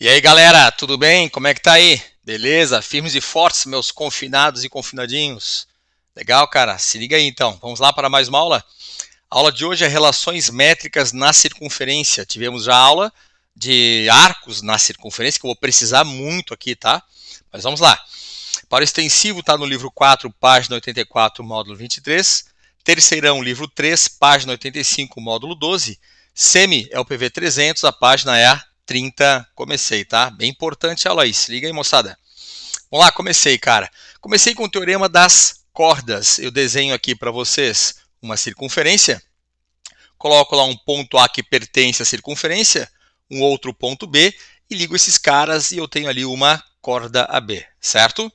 E aí, galera, tudo bem? Como é que tá aí? Beleza? Firmes e fortes, meus confinados e confinadinhos. Legal, cara? Se liga aí então. Vamos lá para mais uma aula? A aula de hoje é relações métricas na circunferência. Tivemos já a aula de arcos na circunferência, que eu vou precisar muito aqui, tá? Mas vamos lá. Para o extensivo, tá no livro 4, página 84, módulo 23. Terceirão, livro 3, página 85, módulo 12. Semi é o PV 300, a página é a 30. Comecei, tá? Bem importante a aula aí. Se liga aí, moçada. Vamos lá, comecei, cara. Comecei com o teorema das cordas. Eu desenho aqui para vocês uma circunferência. Coloco lá um ponto A que pertence à circunferência, um outro ponto B, e ligo esses caras e eu tenho ali uma corda AB, certo?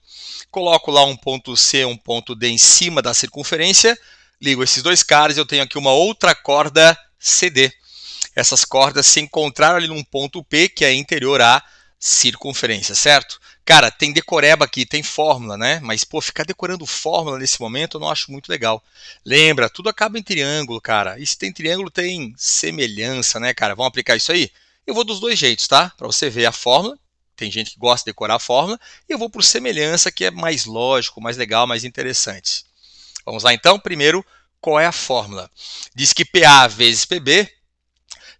Coloco lá um ponto C, um ponto D em cima da circunferência, ligo esses dois caras e eu tenho aqui uma outra corda CD. Essas cordas se encontraram ali num ponto P, que é interior à circunferência, certo? Cara, tem decoreba aqui, tem fórmula, né? Mas, pô, ficar decorando fórmula nesse momento eu não acho muito legal. Lembra, tudo acaba em triângulo, cara. E se tem triângulo, tem semelhança, né, cara? Vamos aplicar isso aí? Eu vou dos dois jeitos, tá? Para você ver a fórmula. Tem gente que gosta de decorar a fórmula. E eu vou por semelhança, que é mais lógico, mais legal, mais interessante. Vamos lá, então. Primeiro, qual é a fórmula? Diz que PA vezes PB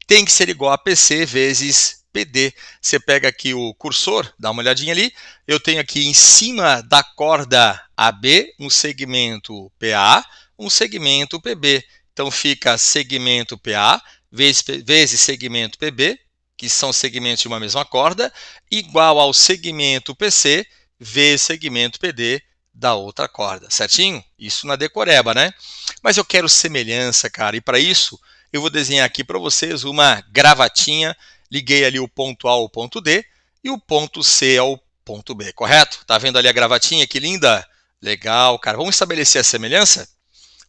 tem que ser igual a PC vezes PD. Você pega aqui o cursor, dá uma olhadinha ali. Eu tenho aqui em cima da corda AB um segmento PA, um segmento PB. Então fica segmento PA vezes segmento PB, que são segmentos de uma mesma corda, igual ao segmento PC vezes segmento PD da outra corda, certinho? Isso na decoreba, né? Mas eu quero semelhança, cara, e para isso eu vou desenhar aqui para vocês uma gravatinha. Liguei ali o ponto A ao ponto D e o ponto C ao ponto B, correto? Tá vendo ali a gravatinha? Que linda! Legal, cara. Vamos estabelecer a semelhança?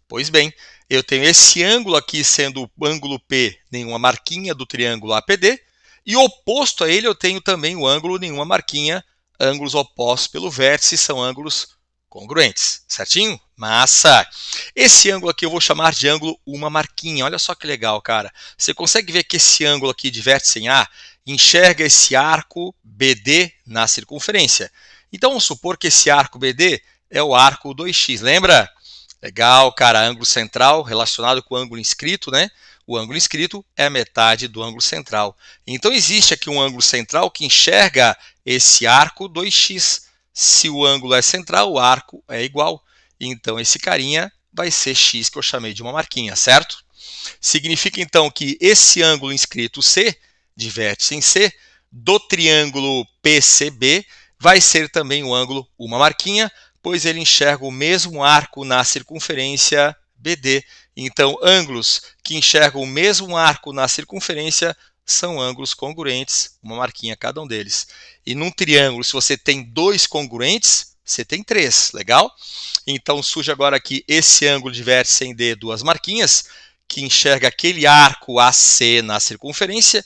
Pois bem, eu tenho esse ângulo aqui sendo o ângulo P, nenhuma marquinha do triângulo APD, e oposto a ele eu tenho também o ângulo, nenhuma marquinha. Ângulos opostos pelo vértice são ângulos congruentes, certinho? Massa! Esse ângulo aqui eu vou chamar de ângulo uma marquinha. Olha só que legal, cara. Você consegue ver que esse ângulo aqui de vértice em A enxerga esse arco BD na circunferência. Então vamos supor que esse arco BD é o arco 2x, lembra? Legal, cara. Ângulo central relacionado com o ângulo inscrito, né? O ângulo inscrito é a metade do ângulo central. Então existe aqui um ângulo central que enxerga esse arco 2x. Se o ângulo é central, o arco é igual. Então esse carinha vai ser x, que eu chamei de uma marquinha, certo? Significa então que esse ângulo inscrito C, de vértice em C, do triângulo PCB, vai ser também o ângulo uma marquinha, pois ele enxerga o mesmo arco na circunferência BD. Então, ângulos que enxergam o mesmo arco na circunferência são ângulos congruentes, uma marquinha cada um deles. E num triângulo, se você tem dois congruentes, você tem três, legal? Então surge agora aqui esse ângulo de vértice em D, duas marquinhas, que enxerga aquele arco AC na circunferência,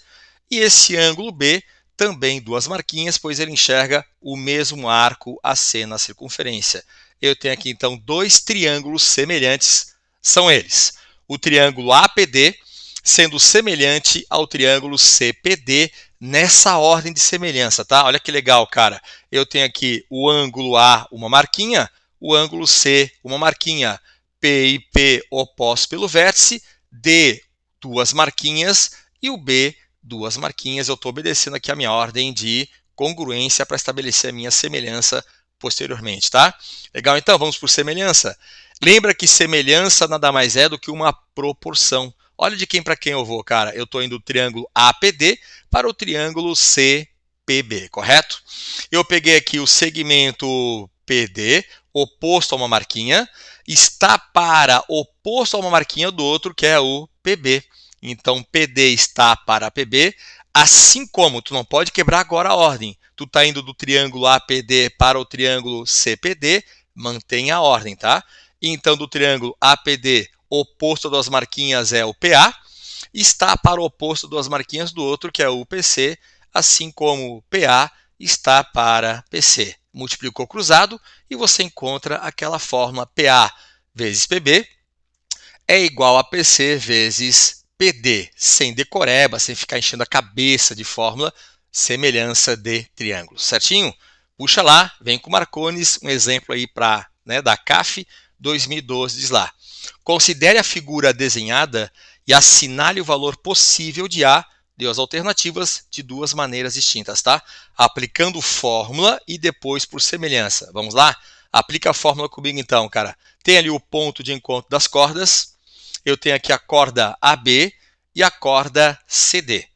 e esse ângulo B, também duas marquinhas, pois ele enxerga o mesmo arco AC na circunferência. Eu tenho aqui então dois triângulos semelhantes, são eles. O triângulo APD, sendo semelhante ao triângulo CPD, nessa ordem de semelhança, tá? Olha que legal, cara. Eu tenho aqui o ângulo A, uma marquinha, o ângulo C, uma marquinha, P e P opostos pelo vértice, D, duas marquinhas, e o B, duas marquinhas. Eu estou obedecendo aqui a minha ordem de congruência para estabelecer a minha semelhança posteriormente, tá? Legal, então, vamos por semelhança. Lembra que semelhança nada mais é do que uma proporção. Olha de quem para quem eu vou, cara. Eu estou indo do triângulo APD para o triângulo CPB, correto? Eu peguei aqui o segmento PD, oposto a uma marquinha, está para oposto a uma marquinha do outro, que é o PB. Então, PD está para PB, assim como, tu não pode quebrar agora a ordem. Tu está indo do triângulo APD para o triângulo CPD, mantém a ordem, tá? Então, do triângulo APD, oposto a duas marquinhas é o PA, está para o oposto das marquinhas do outro, que é o PC, assim como o PA está para PC. Multiplicou cruzado e você encontra aquela fórmula PA vezes PB é igual a PC vezes PD, sem decoreba, sem ficar enchendo a cabeça de fórmula. semelhança de triângulos, certinho? Puxa lá, vem com Marcones, um exemplo aí da CAF 2012, diz lá. Considere a figura desenhada e assinale o valor possível de A, deu as alternativas de duas maneiras distintas, tá? Aplicando fórmula e depois por semelhança. Vamos lá? Aplica a fórmula comigo então, cara. Tem ali o ponto de encontro das cordas. Eu tenho aqui a corda AB e a corda CD.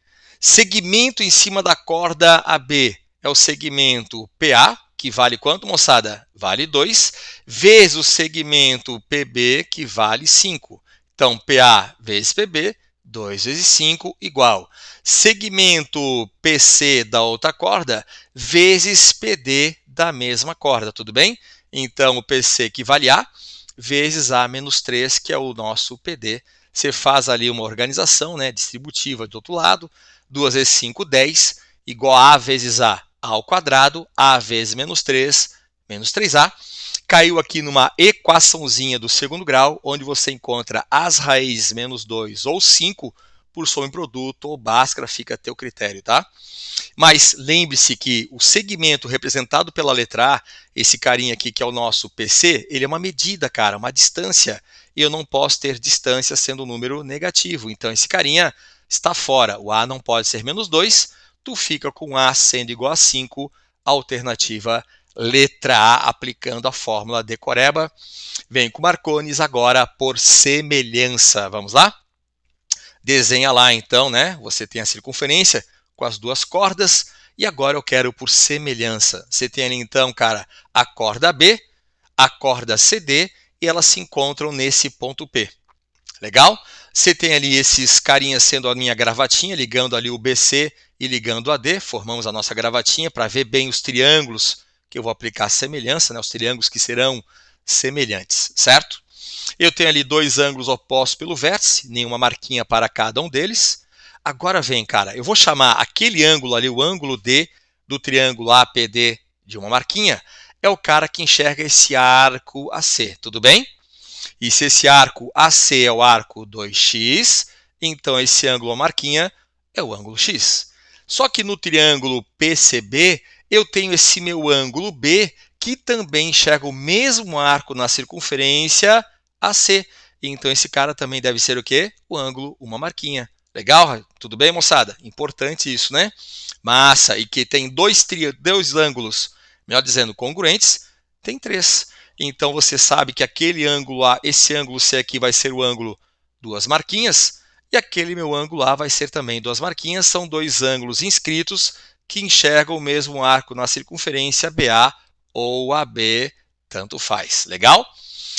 Segmento em cima da corda AB é o segmento PA, que vale quanto, moçada? Vale 2, vezes o segmento PB, que vale 5. Então, PA vezes PB, 2 vezes 5, igual. Segmento PC da outra corda, vezes PD da mesma corda, tudo bem? Então, o PC que vale A, vezes A menos 3, que é o nosso PD. Você faz ali uma organização, né, distributiva do outro lado, 2 vezes 5, 10, igual a vezes A ao quadrado, A vezes menos 3, menos 3A. Caiu aqui numa equaçãozinha do segundo grau, onde você encontra as raízes menos 2 ou 5 por soma em produto ou Bhaskara, fica a teu critério, tá? Mas lembre-se que o segmento representado pela letra A, esse carinha aqui que é o nosso PC, ele é uma medida, cara, uma distância, e eu não posso ter distância sendo um número negativo. Então esse carinha está fora. O A não pode ser menos 2, tu fica com A sendo igual a 5, alternativa letra A, aplicando a fórmula decoreba. Vem com Marcones agora por semelhança. Vamos lá? Desenha lá então, né? Você tem a circunferência com as duas cordas e agora eu quero por semelhança. Você tem ali então, cara, a corda B, a corda CD e elas se encontram nesse ponto P. Legal? Você tem ali esses carinhas sendo a minha gravatinha, ligando ali o BC e ligando a D. Formamos a nossa gravatinha para ver bem os triângulos que eu vou aplicar semelhança, né? Os triângulos que serão semelhantes, certo? Eu tenho ali dois ângulos opostos pelo vértice, nenhuma marquinha para cada um deles. Agora vem, cara, eu vou chamar aquele ângulo ali, o ângulo D do triângulo APD de uma marquinha, é o cara que enxerga esse arco AC, tudo bem? E se esse arco AC é o arco 2x, então esse ângulo, a marquinha, é o ângulo x. Só que no triângulo PCB, eu tenho esse meu ângulo B, que também enxerga o mesmo arco na circunferência AC. Então esse cara também deve ser o quê? O ângulo, uma marquinha. Legal? Tudo bem, moçada? Importante isso, né? Massa. E que tem dois ângulos, melhor dizendo, congruentes, tem 3. Então você sabe que aquele ângulo A, esse ângulo C aqui vai ser o ângulo duas marquinhas, e aquele meu ângulo A vai ser também duas marquinhas. São dois ângulos inscritos que enxergam o mesmo arco na circunferência BA ou AB, tanto faz. Legal?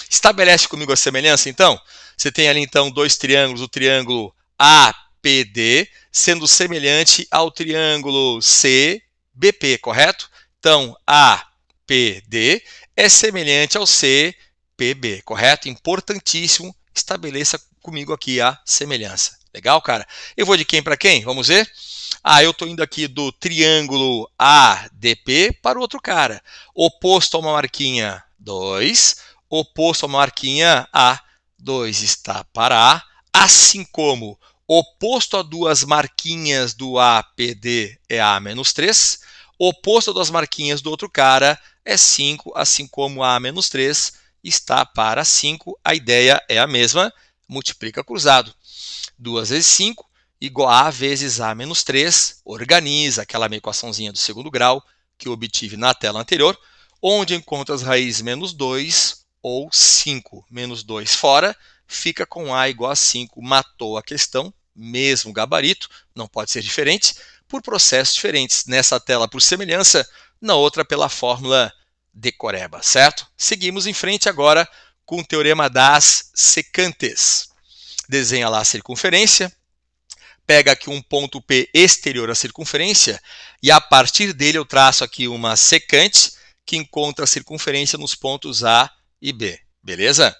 Estabelece comigo a semelhança, então. Você tem ali, então, dois triângulos, o triângulo APD, sendo semelhante ao triângulo CBP, correto? Então, APD é semelhante ao CPB, correto? Importantíssimo, estabeleça comigo aqui a semelhança. Legal, cara? Eu vou de quem para quem? Vamos ver? Eu estou indo aqui do triângulo ADP para o outro cara. Oposto a uma marquinha 2, oposto a uma marquinha A, 2 está para A, assim como oposto a duas marquinhas do APD é A menos 3, oposto a duas marquinhas do outro cara é 5, assim como A menos 3 está para 5. A ideia é a mesma, multiplica cruzado. 2 vezes 5 igual a vezes A menos 3, organiza aquela minha equaçãozinha do segundo grau que eu obtive na tela anterior, onde encontro as raízes menos 2 ou 5. Menos 2 fora, fica com A igual a 5, matou a questão, mesmo gabarito, não pode ser diferente, por processos diferentes. Nessa tela por semelhança, na outra pela fórmula decoreba, certo? Seguimos em frente agora com o teorema das secantes. Desenha lá a circunferência, pega aqui um ponto P exterior à circunferência e a partir dele eu traço aqui uma secante que encontra a circunferência nos pontos A e B, beleza?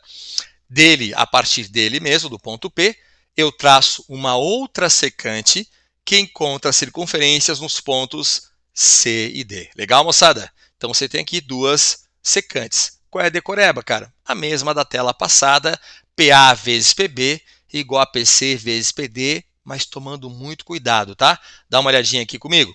A partir dele mesmo, do ponto P, eu traço uma outra secante que encontra circunferências nos pontos C e D. Legal, moçada? Então você tem aqui duas secantes. Qual é a decoreba, cara? A mesma da tela passada, PA vezes PB igual a PC vezes PD mas tomando muito cuidado, tá? Dá uma olhadinha aqui comigo.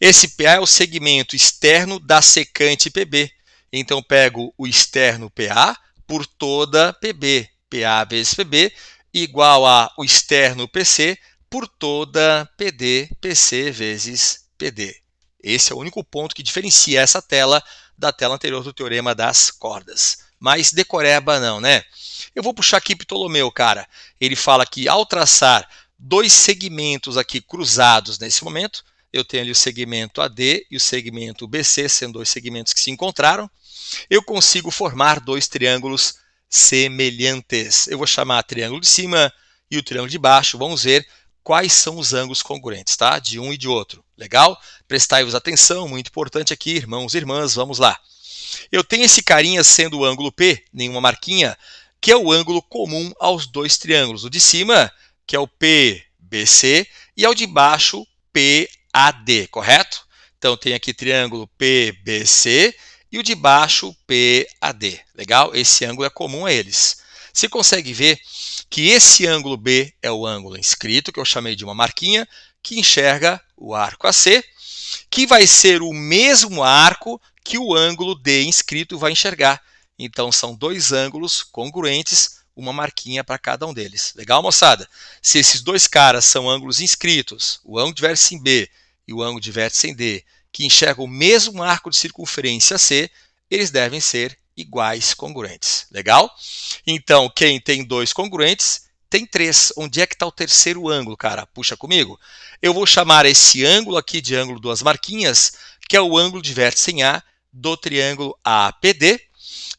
Esse PA é o segmento externo da secante PB. Então, pego o externo PA por toda PB. PA vezes PB igual a o externo PC por toda PD, PC vezes PD. Esse é o único ponto que diferencia essa tela da tela anterior do teorema das cordas. Mas decoreba não, né? Eu vou puxar aqui Ptolomeu, cara. Ele fala que ao traçar dois segmentos aqui cruzados nesse momento, eu tenho ali o segmento AD e o segmento BC, sendo dois segmentos que se encontraram, eu consigo formar dois triângulos semelhantes. Eu vou chamar o triângulo de cima e o triângulo de baixo. Vamos ver quais são os ângulos congruentes, tá? De um e de outro. Legal? Prestai-vos atenção, muito importante aqui, irmãos e irmãs, vamos lá. Eu tenho esse carinha sendo o ângulo P, nenhuma marquinha, que é o ângulo comum aos dois triângulos. O de cima, que é o PBC, e ao de baixo, PAD, correto? Então, tem aqui triângulo PBC e o de baixo, PAD. Legal? Esse ângulo é comum a eles. Você consegue ver que esse ângulo B é o ângulo inscrito, que eu chamei de uma marquinha, que enxerga o arco AC, que vai ser o mesmo arco que o ângulo D inscrito vai enxergar. Então, são dois ângulos congruentes, uma marquinha para cada um deles. Legal, moçada? Se esses dois caras são ângulos inscritos, o ângulo de vértice em B e o ângulo de vértice em D, que enxergam o mesmo arco de circunferência C, eles devem ser iguais congruentes. Legal? Então, quem tem dois congruentes, tem três. Onde é que está o terceiro ângulo, cara? Puxa comigo. Eu vou chamar esse ângulo aqui de ângulo duas marquinhas, que é o ângulo de vértice em A do triângulo APD.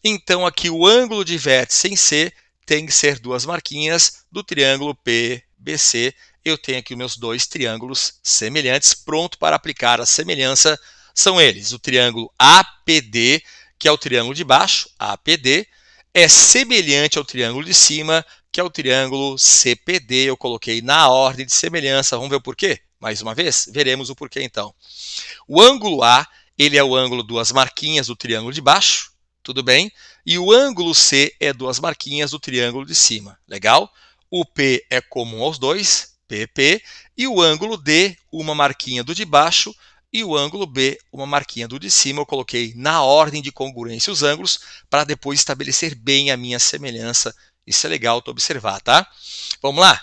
Então, aqui o ângulo de vértice em C tem que ser duas marquinhas do triângulo PBC. Eu tenho aqui os meus dois triângulos semelhantes, pronto para aplicar a semelhança. São eles, o triângulo APD, que é o triângulo de baixo, APD, é semelhante ao triângulo de cima, que é o triângulo CPD. Eu coloquei na ordem de semelhança. Vamos ver o porquê? Mais uma vez? Veremos o porquê então. O ângulo A, ele é o ângulo duas marquinhas do triângulo de baixo, tudo bem? E o ângulo C é duas marquinhas do triângulo de cima. Legal? O P é comum aos dois, PP, e o ângulo D, uma marquinha do de baixo, e o ângulo B, uma marquinha do de cima. Eu coloquei na ordem de congruência os ângulos para depois estabelecer bem a minha semelhança. Isso é legal tu observar, tá? Vamos lá?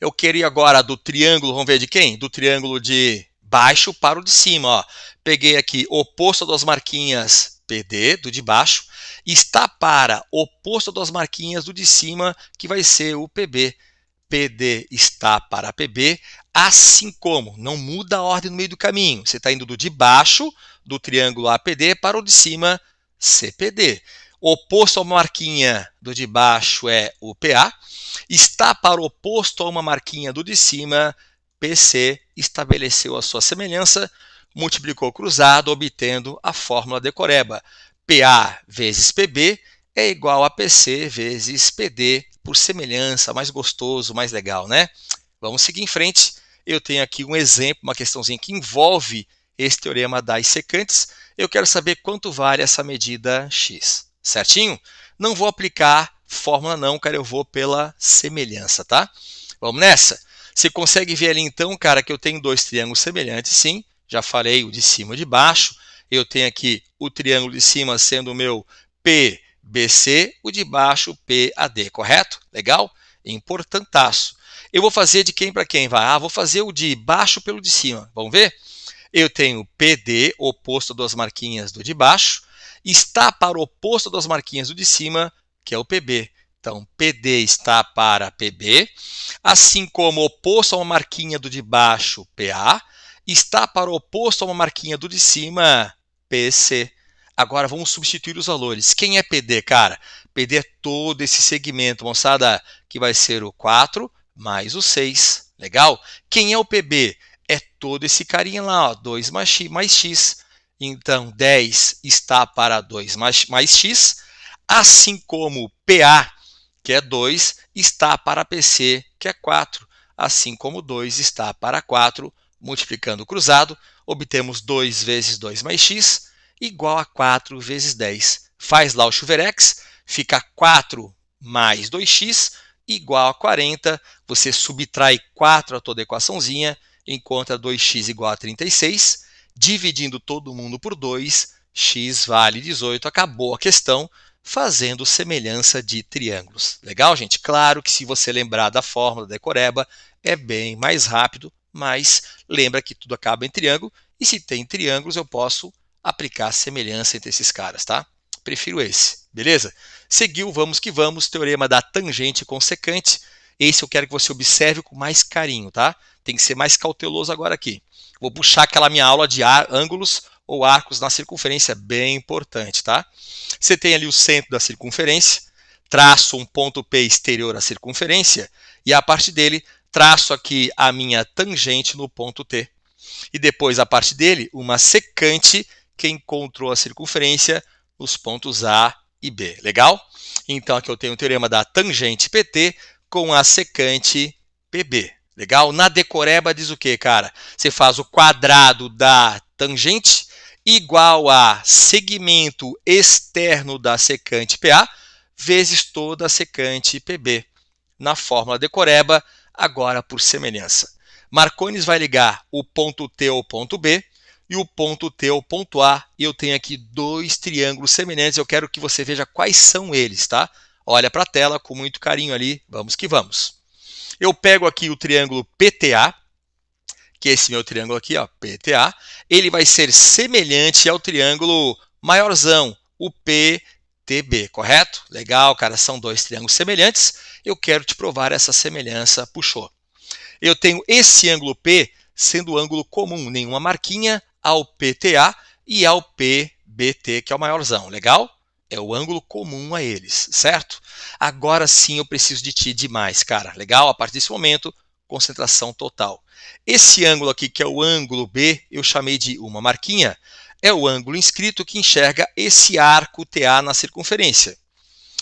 Eu quero ir agora do triângulo, vamos ver de quem? Do triângulo de baixo para o de cima. Ó. Peguei aqui oposto das marquinhas PD, do de baixo, está para oposto das marquinhas do de cima, que vai ser o PB. PD está para PB, assim como não muda a ordem no meio do caminho. Você está indo do de baixo, do triângulo APD, para o de cima, CPD. Oposto a uma marquinha do de baixo é o PA. Está para o oposto a uma marquinha do de cima, PC. Estabeleceu a sua semelhança, multiplicou cruzado, obtendo a fórmula decoreba. PA vezes PB é igual a PC vezes PD, por semelhança, mais gostoso, mais legal, né? Vamos seguir em frente. Eu tenho aqui um exemplo, uma questãozinha que envolve esse teorema das secantes. Eu quero saber quanto vale essa medida x, certinho? Não vou aplicar fórmula não, cara, eu vou pela semelhança, tá? Vamos nessa? Você consegue ver ali então, cara, que eu tenho dois triângulos semelhantes, sim. Já falei o de cima e o de baixo. Eu tenho aqui o triângulo de cima sendo o meu PBC, o de baixo PAD, correto? Legal? Importantaço. Eu vou fazer de quem para quem? Vou fazer o de baixo pelo de cima. Vamos ver? Eu tenho PD, oposto a duas marquinhas do de baixo, está para o oposto das marquinhas do de cima, que é o PB. Então, PD está para PB, assim como oposto a uma marquinha do de baixo, PA, está para o oposto a uma marquinha do de cima, PC. Agora vamos substituir os valores. Quem é PD, cara? PD é todo esse segmento, moçada, que vai ser o 4 mais o 6. Legal? Quem é o PB? É todo esse carinha lá, ó, 2 mais x. Então, 10 está para 2 mais x, assim como PA, que é 2, está para PC, que é 4, assim como 2 está para 4. Multiplicando o cruzado, obtemos 2 vezes 2 mais x, igual a 4 vezes 10. Faz lá o chuverex, fica 4 mais 2x, igual a 40, você subtrai 4 a toda a equaçãozinha, encontra 2x igual a 36, dividindo todo mundo por 2, x vale 18, acabou a questão, fazendo semelhança de triângulos. Legal, gente? Claro que se você lembrar da fórmula da decoreba, é bem mais rápido, mas lembra que tudo acaba em triângulo, e se tem triângulos eu posso aplicar semelhança entre esses caras, tá? Prefiro esse, beleza? Seguiu, vamos que vamos, teorema da tangente consecante. Esse eu quero que você observe com mais carinho, tá? Tem que ser mais cauteloso agora aqui. Vou puxar aquela minha aula de ângulos ou arcos na circunferência, bem importante, tá? Você tem ali o centro da circunferência, traço um ponto P exterior à circunferência e a partir dele traço aqui a minha tangente no ponto T. E depois, a partir dele, uma secante que encontrou a circunferência nos pontos A e B. Legal? Então, aqui eu tenho o teorema da tangente PT com a secante PB. Legal? Na decoreba diz o quê, cara? Você faz o quadrado da tangente igual a segmento externo da secante PA vezes toda a secante PB. Na fórmula decoreba, agora por semelhança. Marcones vai ligar o ponto T ao ponto B e o ponto T ao ponto A, e eu tenho aqui dois triângulos semelhantes, eu quero que você veja quais são eles, tá? Olha para a tela com muito carinho ali, vamos que vamos. Eu pego aqui o triângulo PTA, que é esse meu triângulo aqui, ó, PTA, ele vai ser semelhante ao triângulo maiorzão, o PTB, correto? Legal, cara, são dois triângulos semelhantes, eu quero te provar essa semelhança, puxou. Eu tenho esse ângulo P sendo o ângulo comum, nenhuma marquinha, ao PTA e ao PBT, que é o maiorzão, legal? É o ângulo comum a eles, certo? Agora sim eu preciso de ti demais, cara, legal? A partir desse momento, concentração total. Esse ângulo aqui, que é o ângulo B, eu chamei de uma marquinha, é o ângulo inscrito que enxerga esse arco TA na circunferência.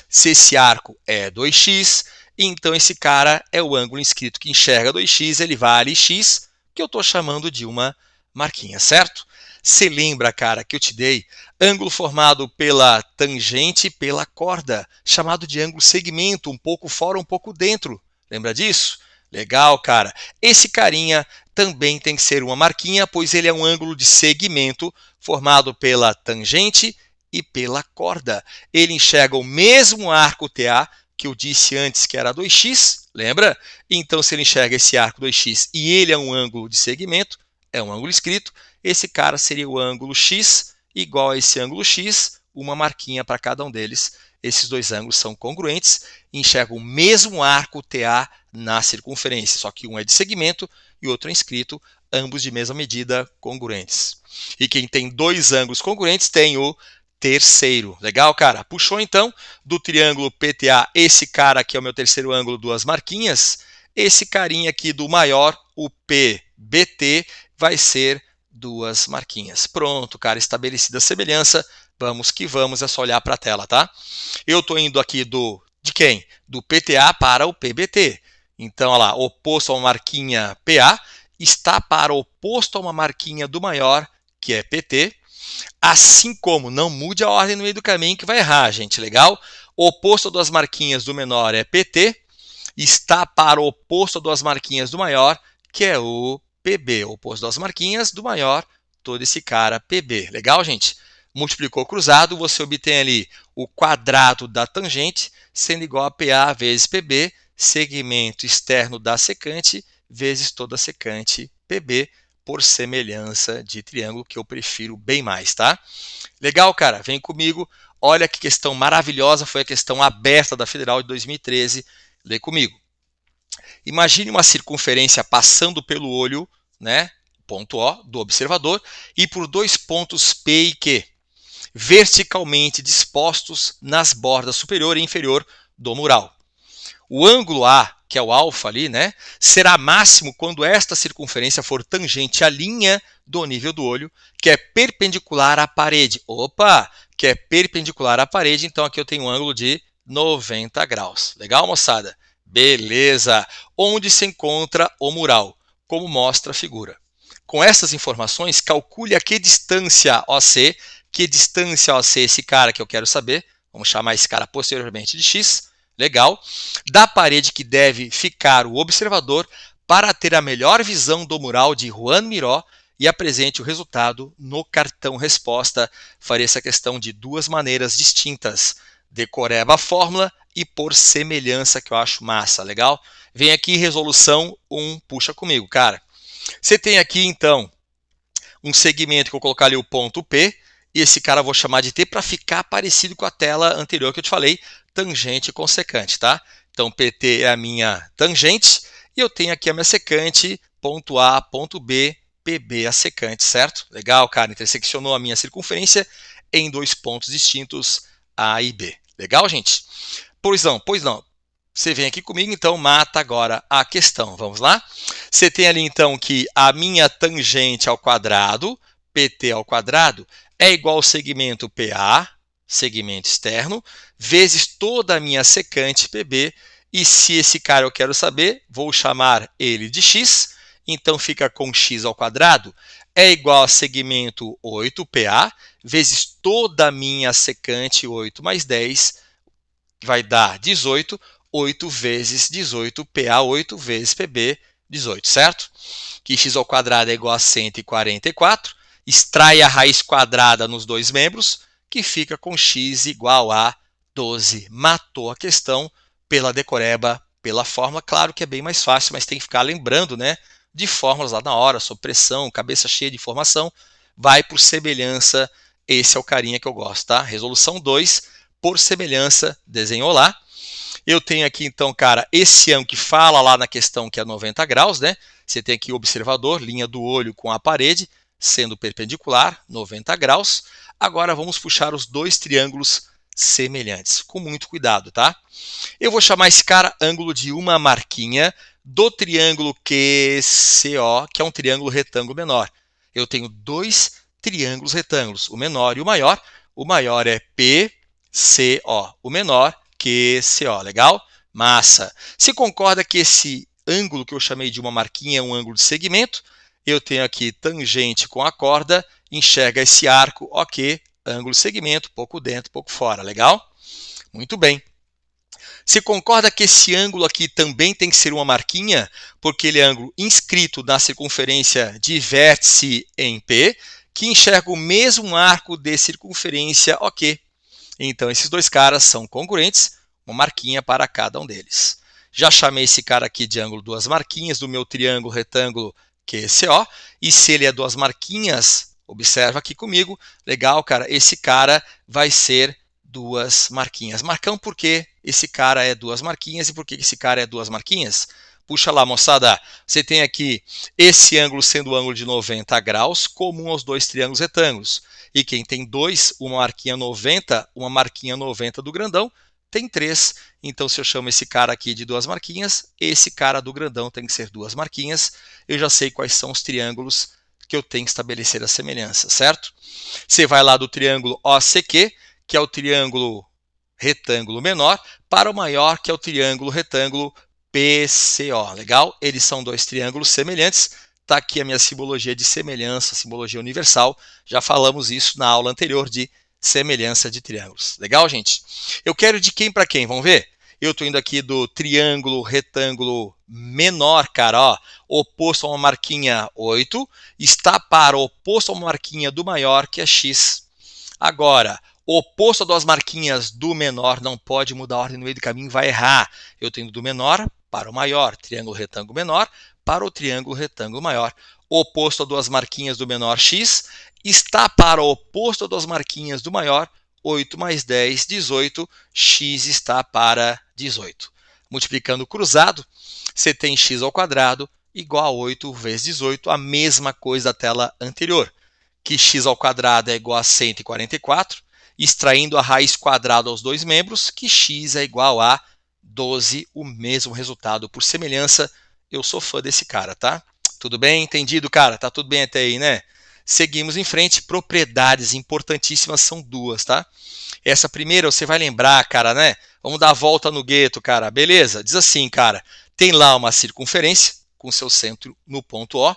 Se esse arco é 2x, então esse cara é o ângulo inscrito que enxerga 2x, ele vale x, que eu estou chamando de uma marquinha, certo? Você lembra, cara, que eu te dei ângulo formado pela tangente e pela corda, chamado de ângulo segmento, um pouco fora, um pouco dentro. Lembra disso? Legal, cara. Esse carinha também tem que ser uma marquinha, pois ele é um ângulo de segmento formado pela tangente e pela corda. Ele enxerga o mesmo arco TA que eu disse antes que era 2x, lembra? Então, se ele enxerga esse arco 2x e ele é um ângulo de segmento, é um ângulo inscrito, esse cara seria o ângulo x igual a esse ângulo x, uma marquinha para cada um deles. Esses dois ângulos são congruentes, enxergam o mesmo arco TA na circunferência, só que um é de segmento e o outro é inscrito, ambos de mesma medida, congruentes. E quem tem dois ângulos congruentes tem o terceiro. Legal, cara? Puxou então do triângulo PTA, esse cara aqui é o meu terceiro ângulo, duas marquinhas. Esse carinha aqui do maior, o PBT, vai ser duas marquinhas. Pronto, cara, estabelecida a semelhança. Vamos que vamos, é só olhar para a tela, tá? Eu estou indo aqui de quem? Do PTA para o PBT. Então, olha lá, oposto a uma marquinha PA, está para o oposto a uma marquinha do maior, que é PT. Assim como, não mude a ordem no meio do caminho que vai errar, gente, legal? O oposto a duas marquinhas do menor é PT, está para o oposto a duas marquinhas do maior, que é o PB. O oposto a duas marquinhas do maior, todo esse cara PB. Legal, gente? Multiplicou cruzado, você obtém ali o quadrado da tangente, sendo igual a PA vezes PB, segmento externo da secante, vezes toda a secante PB, por semelhança de triângulo, que eu prefiro bem mais, tá? Legal, cara? Vem comigo. Olha que questão maravilhosa, foi a questão aberta da Federal de 2013. Lê comigo. Imagine uma circunferência passando pelo olho, né, ponto O, do observador, e por dois pontos P e Q, verticalmente dispostos nas bordas superior e inferior do mural. O ângulo A, que é o alfa ali, né, será máximo quando esta circunferência for tangente à linha do nível do olho, que é perpendicular à parede. Opa, que é perpendicular à parede, então aqui eu tenho um ângulo de 90 graus. Legal, moçada? Beleza. Onde se encontra o mural? Como mostra a figura. Com essas informações, calcule a que distância OC, esse cara que eu quero saber, vamos chamar esse cara posteriormente de x, Legal. Da parede que deve ficar o observador para ter a melhor visão do mural de Juan Miró e apresente o resultado no cartão resposta. Farei essa questão de duas maneiras distintas. Decoreba a fórmula e por semelhança, que eu acho massa, legal? Vem aqui, resolução 1, puxa comigo, cara. Você tem aqui, então, um segmento que eu vou colocar ali o ponto P, e esse cara eu vou chamar de T para ficar parecido com a tela anterior que eu te falei, tangente e consecante, tá? Então, PT é a minha tangente, e eu tenho aqui a minha secante, ponto A, ponto B, PB a secante, certo? Legal, cara, interseccionou a minha circunferência em dois pontos distintos, A e B. Legal, gente? Pois não. Você vem aqui comigo, então mata agora a questão. Vamos lá? Você tem ali, então, que a minha tangente ao quadrado, PT ao quadrado, é igual ao segmento PA, segmento externo, vezes toda a minha secante PB. E se esse cara eu quero saber, vou chamar ele de x. Então, fica com x ao quadrado é igual a segmento 8PA, vezes toda a minha secante 8 mais 10, vai dar 18. 8 vezes 18, PA 8 vezes PB 18, certo? Que x ao quadrado é igual a 144. Extrai a raiz quadrada nos dois membros, que fica com x igual a 12. Matou a questão pela decoreba, pela fórmula. Claro que é bem mais fácil, mas tem que ficar lembrando, né, de fórmulas lá na hora, sob pressão, cabeça cheia de informação. Vai por semelhança, esse é o carinha que eu gosto, tá? Resolução 2, por semelhança, desenhou lá. Eu tenho aqui, então, cara, esse ângulo que fala lá na questão que é 90 graus, né? Você tem aqui o observador, linha do olho com a parede, sendo perpendicular, 90 graus. Agora vamos puxar os dois triângulos semelhantes, com muito cuidado, tá? Eu vou chamar esse cara ângulo de uma marquinha do triângulo QCO, que é um triângulo retângulo menor. Eu tenho dois triângulos retângulos, o menor e o maior. O maior é PCO, o menor QCO, legal? Massa. Se concorda que esse ângulo que eu chamei de uma marquinha é um ângulo de segmento, eu tenho aqui tangente com a corda, enxerga esse arco, ok, ângulo de segmento, pouco dentro, pouco fora, legal? Muito bem. Se concorda que esse ângulo aqui também tem que ser uma marquinha, porque ele é ângulo inscrito na circunferência de vértice em P, que enxerga o mesmo arco de circunferência, ok. Então, esses dois caras são congruentes, uma marquinha para cada um deles. Já chamei esse cara aqui de ângulo duas marquinhas do meu triângulo retângulo QCO, e se ele é duas marquinhas, observa aqui comigo, legal, cara, esse cara vai ser duas marquinhas. Marcão porque esse cara é duas marquinhas e por que esse cara é duas marquinhas? Puxa lá, moçada, você tem aqui esse ângulo sendo o ângulo de 90 graus, comum aos dois triângulos retângulos. E quem tem dois, uma marquinha 90 do grandão, tem 3. Então, se eu chamo esse cara aqui de duas marquinhas, esse cara do grandão tem que ser duas marquinhas. Eu já sei quais são os triângulos que eu tenho que estabelecer a semelhança, certo? Você vai lá do triângulo OCQ, que é o triângulo retângulo menor, para o maior, que é o triângulo retângulo PCO. Legal? Eles são dois triângulos semelhantes. Está aqui a minha simbologia de semelhança, simbologia universal. Já falamos isso na aula anterior de semelhança de triângulos. Legal, gente? Eu quero de quem para quem? Vamos ver? Eu estou indo aqui do triângulo retângulo menor, cara, ó, oposto a uma marquinha 8, está para o oposto a uma marquinha do maior, que é x. Agora, oposto a duas marquinhas do menor não pode mudar a ordem no meio do caminho, vai errar. Eu tenho do menor para o maior, triângulo retângulo menor, para o triângulo retângulo maior. Oposto a duas marquinhas do menor, x, está para o oposto a duas marquinhas do maior, 8 mais 10, 18, x está para 18. Multiplicando cruzado, você tem x ao quadrado igual a 8 vezes 18, a mesma coisa da tela anterior, que x ao quadrado é igual a 144, extraindo a raiz quadrada aos dois membros, que x é igual a 12, o mesmo resultado. Por semelhança, eu sou fã desse cara, tá? Tudo bem? Entendido, cara? Tá tudo bem até aí, né? Seguimos em frente. Propriedades importantíssimas são duas, tá? Essa primeira você vai lembrar, cara, né? Vamos dar a volta no gueto, cara. Beleza? Diz assim, cara. Tem lá uma circunferência com seu centro no ponto O.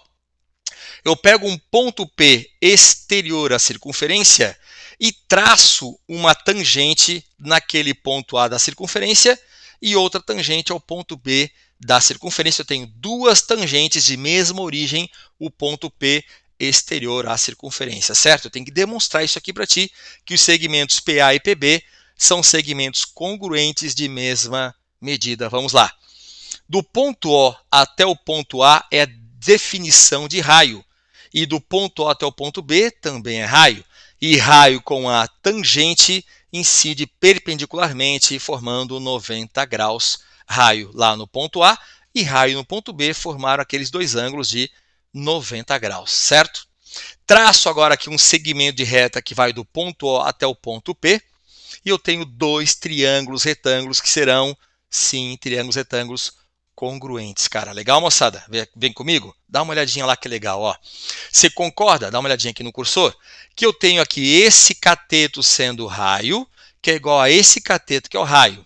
Eu pego um ponto P exterior à circunferência e traço uma tangente naquele ponto A da circunferência e outra tangente ao ponto B da circunferência. Eu tenho duas tangentes de mesma origem, o ponto P exterior à circunferência, certo? Eu tenho que demonstrar isso aqui para ti, que os segmentos PA e PB são segmentos congruentes de mesma medida. Vamos lá. Do ponto O até o ponto A é a definição de raio. E do ponto O até o ponto B também é raio. E raio com a tangente incide perpendicularmente, formando 90 graus. Raio lá no ponto A e raio no ponto B formaram aqueles dois ângulos de 90 graus, certo? Traço agora aqui um segmento de reta que vai do ponto O até o ponto P, e eu tenho dois triângulos retângulos que serão, sim, triângulos retângulos congruentes, cara. Legal, moçada? Vem comigo? Dá uma olhadinha lá que legal, ó. Você concorda? Dá uma olhadinha aqui no cursor. Que eu tenho aqui esse cateto sendo raio, que é igual a esse cateto que é o raio.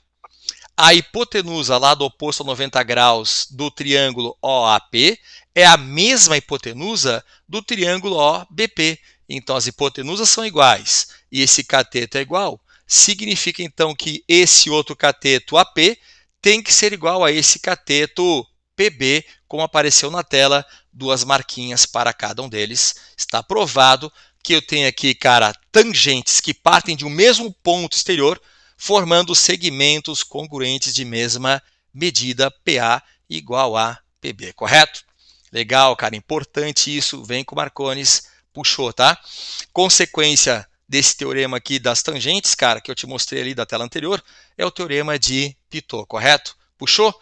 A hipotenusa lá do oposto a 90 graus do triângulo OAP é a mesma hipotenusa do triângulo OBP. Então, as hipotenusas são iguais e esse cateto é igual. Significa, então, que esse outro cateto AP tem que ser igual a esse cateto PB, como apareceu na tela, duas marquinhas para cada um deles. Está provado que eu tenho aqui, cara, tangentes que partem de um mesmo ponto exterior, formando segmentos congruentes de mesma medida, PA igual a PB, correto? Legal, cara, importante isso, vem com Marcones, puxou, tá? Consequência desse teorema aqui das tangentes, cara, que eu te mostrei ali da tela anterior, é o teorema de Pitot, correto? Puxou?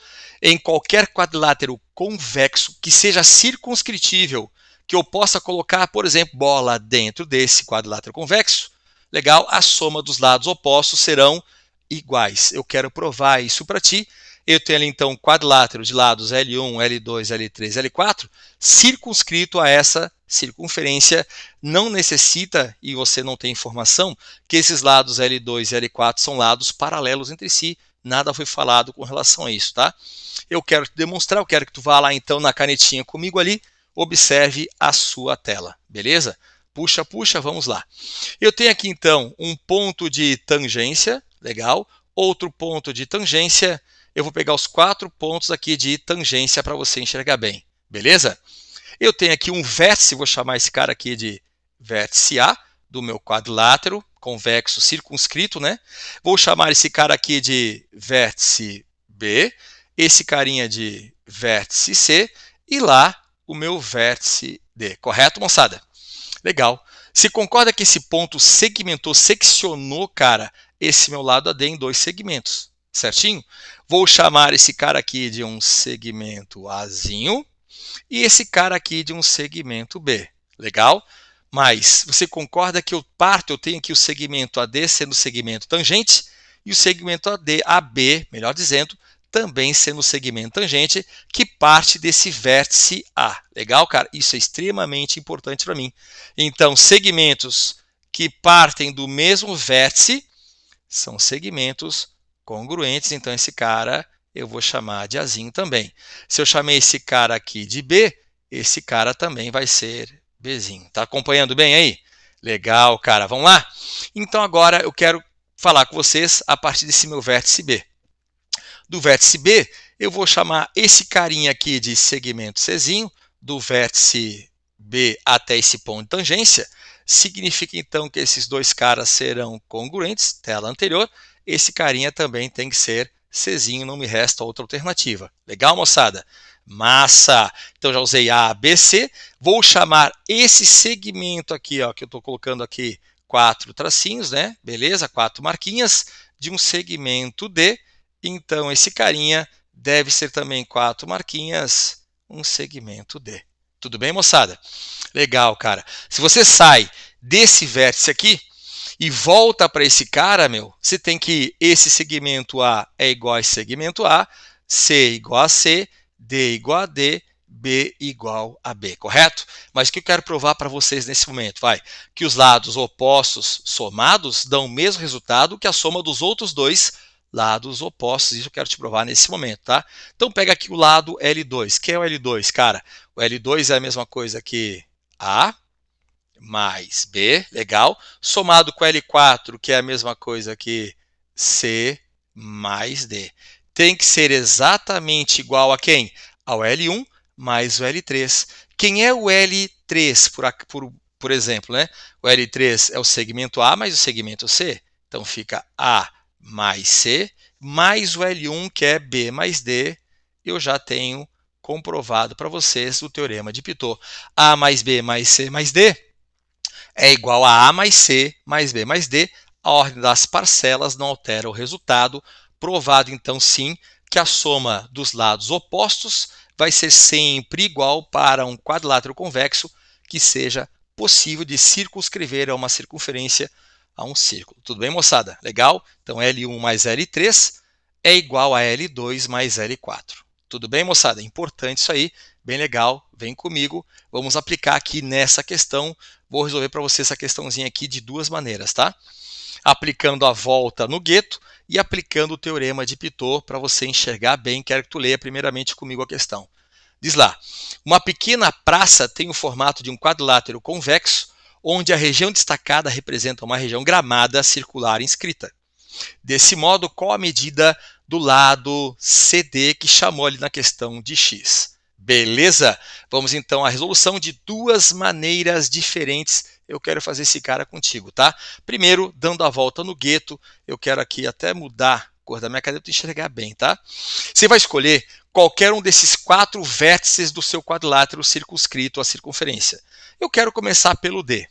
Em qualquer quadrilátero convexo que seja circunscritível, que eu possa colocar, por exemplo, bola dentro desse quadrilátero convexo, legal, a soma dos lados opostos serão iguais. Eu quero provar isso para ti. Eu tenho ali, então, quadrilátero de lados L1, L2, L3, L4, circunscrito a essa circunferência. Não necessita, e você não tem informação, que esses lados L2 e L4 são lados paralelos entre si. Nada foi falado com relação a isso, tá? Eu quero te demonstrar, eu quero que tu vá lá, então, na canetinha comigo ali, observe a sua tela, beleza? Puxa, puxa, vamos lá. Eu tenho aqui, então, um ponto de tangência, legal. Outro ponto de tangência. Eu vou pegar os 4 pontos aqui de tangência para você enxergar bem, beleza? Eu tenho aqui um vértice, vou chamar esse cara aqui de vértice A, do meu quadrilátero convexo circunscrito, né? Vou chamar esse cara aqui de vértice B, esse carinha de vértice C, e lá o meu vértice D, correto, moçada? Legal. Se concorda que esse ponto segmentou, seccionou, cara, esse meu lado AD em dois segmentos, certinho? Vou chamar esse cara aqui de um segmento Azinho e esse cara aqui de um segmento B. Legal? Mas você concorda que eu tenho aqui o segmento AD sendo o segmento tangente e o segmento AB, melhor dizendo, também sendo o segmento tangente, que parte desse vértice A. Legal, cara? Isso é extremamente importante para mim. Então, segmentos que partem do mesmo vértice são segmentos congruentes. Então, esse cara eu vou chamar de Azinho também. Se eu chamei esse cara aqui de B, esse cara também vai ser Bzinho. Tá acompanhando bem aí? Legal, cara. Vamos lá? Então, agora eu quero falar com vocês a partir desse meu vértice B. Do vértice B, eu vou chamar esse carinha aqui de segmento Czinho, do vértice B até esse ponto de tangência. Significa, então, que esses dois caras serão congruentes, tela anterior. Esse carinha também tem que ser Czinho, não me resta outra alternativa. Legal, moçada? Massa! Então, já usei A, B, C. Vou chamar esse segmento aqui, ó, que eu estou colocando aqui 4 tracinhos, né? Beleza? 4 marquinhas de um segmento D. Então, esse carinha deve ser também 4 marquinhas, um segmento D. Tudo bem, moçada? Legal, cara. Se você sai desse vértice aqui e volta para esse cara, meu, você tem que esse segmento A é igual a esse segmento A, C igual a C, D igual a D, B igual a B, correto? Mas o que eu quero provar para vocês nesse momento? Que os lados opostos somados dão o mesmo resultado que a soma dos outros dois lados opostos. Isso eu quero te provar nesse momento, tá? Então pega aqui o lado L2. Que é o L2, cara? O L2 é a mesma coisa que A mais B, legal, somado com L4, que é a mesma coisa que C mais D. tem que ser exatamente igual a quem? Ao L1 mais o L3. Quem é o L3, por exemplo, né? O L3 é o segmento A mais o segmento C. Então fica A mais C, mais o L1, que é B mais D. Eu já tenho comprovado para vocês o teorema de Pitot. A mais B mais C mais D é igual a A mais C mais B mais D. A ordem das parcelas não altera o resultado. Provado, então, sim, que a soma dos lados opostos vai ser sempre igual para um quadrilátero convexo que seja possível de circunscrever a uma circunferência a um círculo. Tudo bem, moçada? Legal? Então, L1 mais L3 é igual a L2 mais L4. Tudo bem, moçada? Importante isso aí, bem legal, vem comigo. Vamos aplicar aqui nessa questão. Vou resolver para você essa questãozinha aqui de duas maneiras, tá? Aplicando a volta no gueto e aplicando o teorema de Pitot para você enxergar bem. Quero que tu leia primeiramente comigo a questão. Diz lá, uma pequena praça tem o formato de um quadrilátero convexo, onde a região destacada representa uma região gramada circular inscrita. Desse modo, qual a medida do lado CD que chamou ali na questão de X? Beleza? Vamos então à resolução de duas maneiras diferentes. Eu quero fazer esse cara contigo, tá? Primeiro, dando a volta no gueto, eu quero aqui até mudar a cor da minha cadeira para enxergar bem, tá? Você vai escolher qualquer um desses 4 vértices do seu quadrilátero circunscrito à circunferência. Eu quero começar pelo D.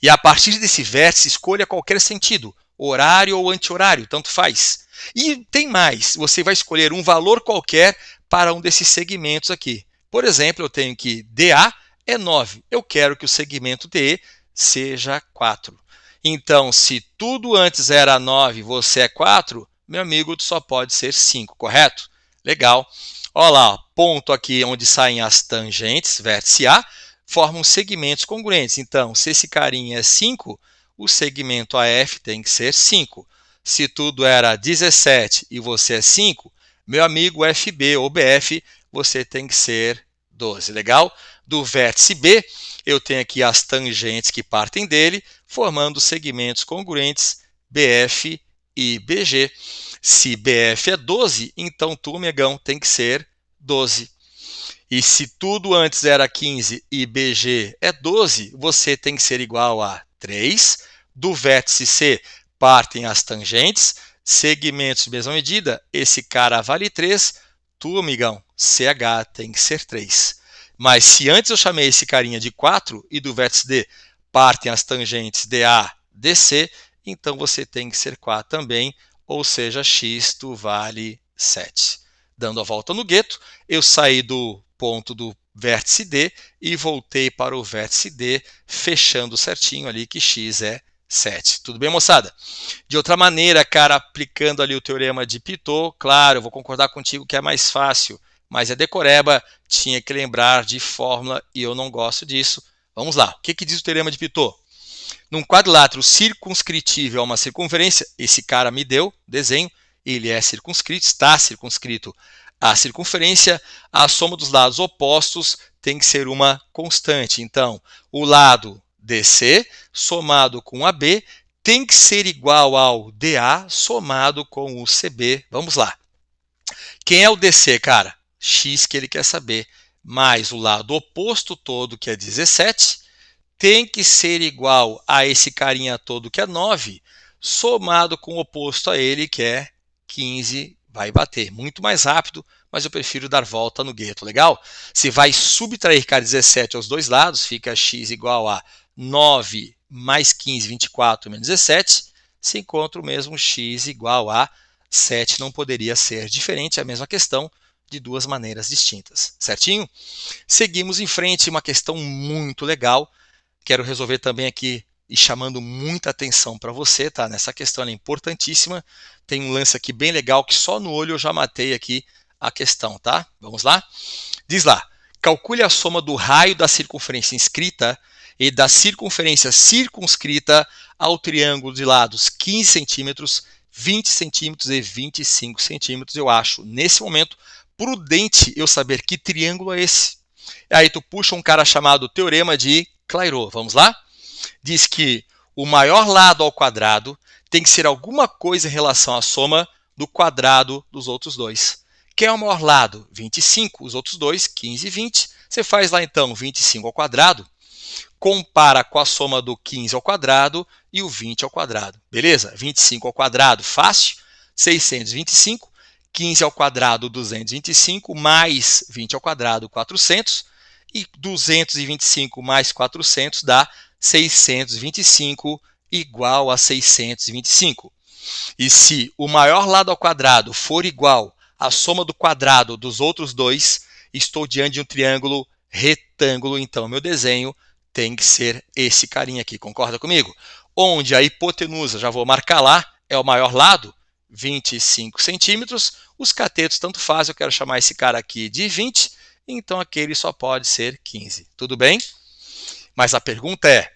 E a partir desse vértice, escolha qualquer sentido, horário ou anti-horário, tanto faz. E tem mais, você vai escolher um valor qualquer para um desses segmentos aqui. Por exemplo, eu tenho que DA é 9. Eu quero que o segmento DE seja 4. Então, se tudo antes era 9 e você é 4, meu amigo, só pode ser 5, correto? Legal. Olha lá, ponto aqui onde saem as tangentes, vértice A, formam segmentos congruentes. Então, se esse carinha é 5, o segmento AF tem que ser 5. Se tudo era 17 e você é 5, meu amigo FB ou BF, você tem que ser 12. Legal? Do vértice B, eu tenho aqui as tangentes que partem dele, formando segmentos congruentes BF e BG. Se BF é 12, então tu, amigão, tem que ser 12. E se tudo antes era 15 e BG é 12, você tem que ser igual a 3. Do vértice C partem as tangentes, segmentos de mesma medida, esse cara vale 3, tu, amigão, CH tem que ser 3. Mas se antes eu chamei esse carinha de 4 e do vértice D partem as tangentes DA, DC, então você tem que ser 4 também, ou seja, X tu vale 7. Dando a volta no gueto, eu saí do ponto do vértice D e voltei para o vértice D, fechando certinho ali que X é 7. Tudo bem, moçada? De outra maneira, cara, aplicando ali o teorema de Pitot, claro, eu vou concordar contigo que é mais fácil, mas é decoreba, tinha que lembrar de fórmula e eu não gosto disso. Vamos lá, o que diz o teorema de Pitot? Num quadrilátero circunscritível a uma circunferência, esse cara me deu desenho, ele é circunscrito, está circunscrito à circunferência, a soma dos lados opostos tem que ser uma constante. Então, o lado DC somado com AB tem que ser igual ao DA somado com o CB. Vamos lá. Quem é o DC, cara? X que ele quer saber, mais o lado oposto todo, que é 17, tem que ser igual a esse carinha todo, que é 9, somado com o oposto a ele, que é 15, vai bater. Muito mais rápido, mas eu prefiro dar volta no gueto, legal? Se vai subtrair cara 17 aos dois lados, fica x igual a 9 mais 15, 24 menos 17, se encontra o mesmo x igual a 7, não poderia ser diferente, é a mesma questão de duas maneiras distintas, certinho? Seguimos em frente, uma questão muito legal, quero resolver também aqui e chamando muita atenção para você, tá? Nessa questão ela é importantíssima, tem um lance aqui bem legal que só no olho eu já matei aqui a questão, tá? Vamos lá? Diz lá, calcule a soma do raio da circunferência inscrita e da circunferência circunscrita ao triângulo de lados 15 centímetros, 20 centímetros e 25 centímetros. Eu acho, nesse momento, prudente eu saber que triângulo é esse. Aí tu puxa um cara chamado Teorema de Clairaut. Vamos lá? Diz que o maior lado ao quadrado tem que ser alguma coisa em relação à soma do quadrado dos outros dois. Quem é o maior lado? 25. Os outros dois, 15 e 20. Você faz lá então 25 ao quadrado, compara com a soma do 15 ao quadrado e o 20 ao quadrado. Beleza? 25 ao quadrado, fácil. 625. 15 ao quadrado, 225, mais 20 ao quadrado, 400. E 225 mais 400 dá 625 igual a 625. E se o maior lado ao quadrado for igual à soma do quadrado dos outros dois, estou diante de um triângulo retângulo, então meu desenho tem que ser esse carinha aqui, concorda comigo? Onde a hipotenusa, já vou marcar lá, é o maior lado, 25 centímetros, os catetos tanto faz, eu quero chamar esse cara aqui de 20, então aquele só pode ser 15, tudo bem? Mas a pergunta é,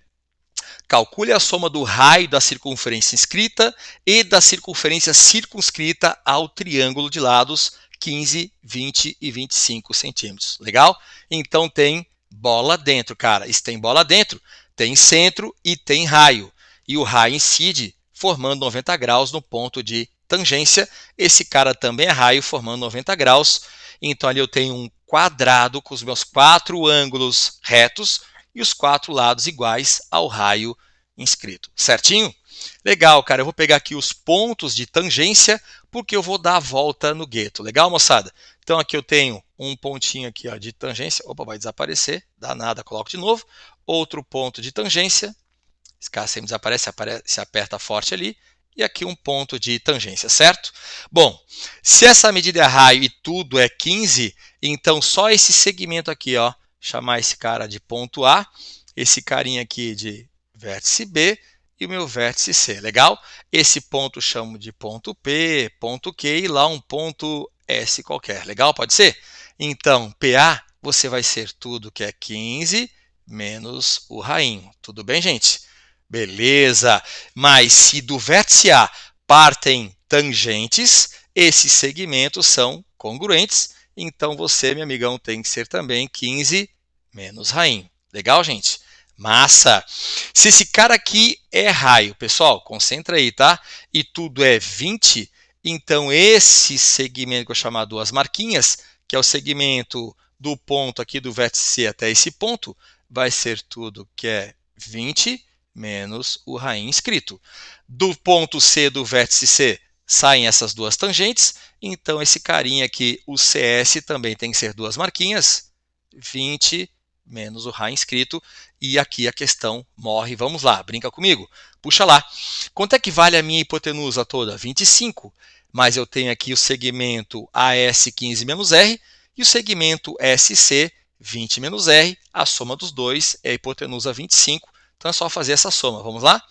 calcule a soma do raio da circunferência inscrita e da circunferência circunscrita ao triângulo de lados 15, 20 e 25 centímetros. Legal? Então tem bola dentro, cara. Isso tem bola dentro, tem centro e tem raio. E o raio incide formando 90 graus no ponto de tangência. Esse cara também é raio formando 90 graus. Então ali eu tenho um quadrado com os meus 4 ângulos retos e os 4 lados iguais ao raio inscrito. Certinho? Legal, cara. Eu vou pegar aqui os pontos de tangência, porque eu vou dar a volta no gueto. Legal, moçada? Então aqui eu tenho um pontinho aqui, ó, de tangência. Opa, vai desaparecer. Dá nada, coloco de novo. Outro ponto de tangência. Esse cara sempre desaparece, se aperta forte ali. E aqui um ponto de tangência, certo? Bom, se essa medida é raio e tudo é 15, então só esse segmento aqui, ó, chamar esse cara de ponto A, esse carinha aqui de vértice B e o meu vértice C, legal? Esse ponto chamo de ponto P, ponto Q e lá um ponto S qualquer, legal? Pode ser? Então, PA, você vai ser tudo que é 15 menos o rainho. Tudo bem, gente? Beleza. Mas se do vértice A partem tangentes, esses segmentos são congruentes. Então, você, meu amigão, tem que ser também 15 menos rainho. Legal, gente? Massa! Se esse cara aqui é raio, pessoal, concentra aí, tá? E tudo é 20, então esse segmento que eu chamar duas marquinhas, que é o segmento do ponto aqui do vértice C até esse ponto, vai ser tudo que é 20 menos o rainho inscrito. Do ponto C do vértice C saem essas duas tangentes, então esse carinha aqui, o CS, também tem que ser duas marquinhas, 20 menos o raio inscrito, e aqui a questão morre. Vamos lá, brinca comigo. Puxa lá. Quanto é que vale a minha hipotenusa toda? 25. Mas eu tenho aqui o segmento AS15 menos R e o segmento SC 20 menos R. A soma dos dois é a hipotenusa 25. Então é só fazer essa soma. Vamos lá?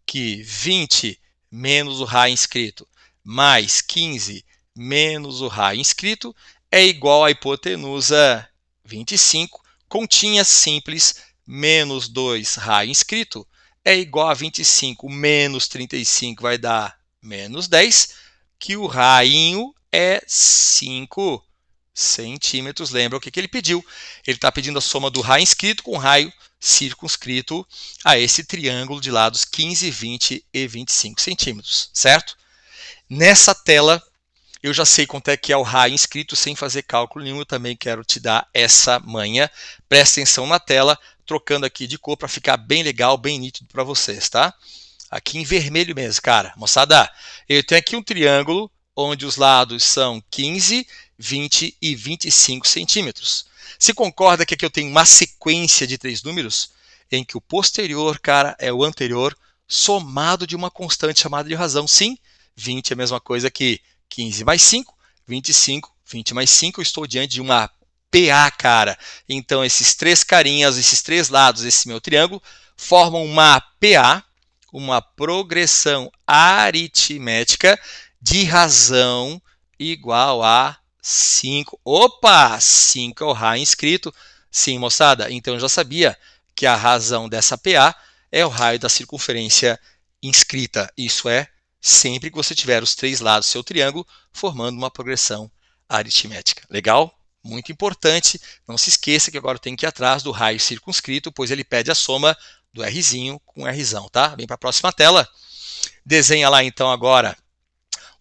Que 20 menos o raio inscrito mais 15 menos o raio inscrito é igual à hipotenusa 25. Continha simples, menos 2 raio inscrito, é igual a 25 menos 35 vai dar menos 10, que o rainho é 5 centímetros. Lembra o que ele pediu? Ele está pedindo a soma do raio inscrito com o raio circunscrito a esse triângulo de lados 15, 20 e 25 centímetros, certo? Nessa tela, eu já sei quanto é que é o raio inscrito sem fazer cálculo nenhum, eu também quero te dar essa manha. Presta atenção na tela, trocando aqui de cor para ficar bem legal, bem nítido para vocês, tá? Aqui em vermelho mesmo, cara. Moçada, eu tenho aqui um triângulo onde os lados são 15, 20 e 25 centímetros. Você concorda que aqui eu tenho uma sequência de 3 números em que o posterior, cara, é o anterior somado de uma constante chamada de razão? Sim, 20 é a mesma coisa que 15 mais 5, 25, 20 mais 5, eu estou diante de uma PA, cara. Então, esses três carinhas, esses três lados desse meu triângulo, formam uma PA, uma progressão aritmética de razão igual a 5. Opa! 5 é o raio inscrito. Sim, moçada, então eu já sabia que a razão dessa PA é o raio da circunferência inscrita. Isso é sempre que você tiver os três lados do seu triângulo formando uma progressão aritmética. Legal? Muito importante. Não se esqueça que agora eu tenho que ir atrás do raio circunscrito, pois ele pede a soma do Rzinho com Rzão, tá? Vem para a próxima tela. Desenha lá então agora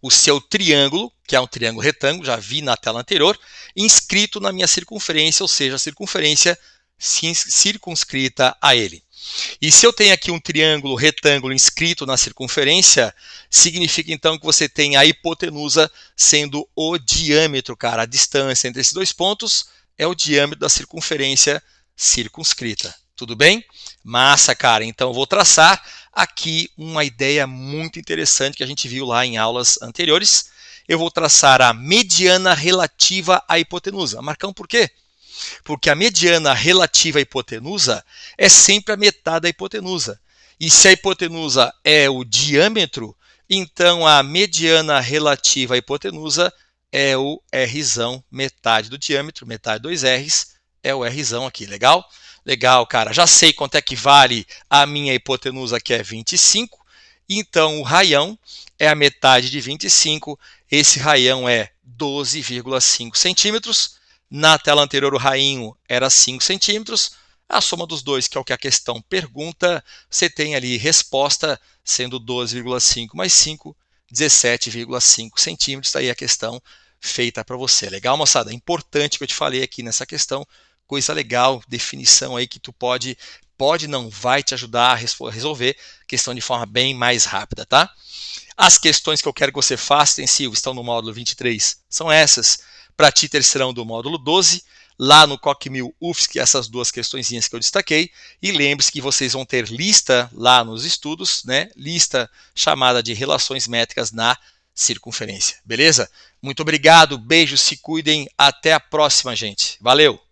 o seu triângulo, que é um triângulo retângulo, já vi na tela anterior, inscrito na minha circunferência, ou seja, a circunferência circunscrita a ele. E se eu tenho aqui um triângulo retângulo inscrito na circunferência, significa então que você tem a hipotenusa sendo o diâmetro, cara. A distância entre esses dois pontos é o diâmetro da circunferência circunscrita. Tudo bem? Massa, cara. Então eu vou traçar aqui uma ideia muito interessante que a gente viu lá em aulas anteriores. Eu vou traçar a mediana relativa à hipotenusa. Marcão, por quê? Porque a mediana relativa à hipotenusa é sempre a metade da hipotenusa. E se a hipotenusa é o diâmetro, então a mediana relativa à hipotenusa é o Rzão, metade do diâmetro, metade 2 Rs, é o Rzão aqui, legal? Legal, cara. Já sei quanto é que vale a minha hipotenusa, que é 25. Então o raião é a metade de 25. Esse raião é 12,5 centímetros. Na tela anterior, o rainho era 5 centímetros. A soma dos dois, que é o que a questão pergunta, você tem ali resposta sendo 12,5 mais 5, 17,5 centímetros. Está aí a questão feita para você. Legal, moçada? É importante que eu te falei aqui nessa questão. Coisa legal, definição aí que tu pode não, vai te ajudar a resolver a questão de forma bem mais rápida, tá? As questões que eu quero que você faça, extensivo, estão no módulo 23, são essas. Para ti, terceirão do módulo 12, lá no COC1000 UFSC, essas duas questõezinhas que eu destaquei. E lembre-se que vocês vão ter lista lá nos estudos, né? Lista chamada de relações métricas na circunferência. Beleza? Muito obrigado, beijos, se cuidem. Até a próxima, gente. Valeu!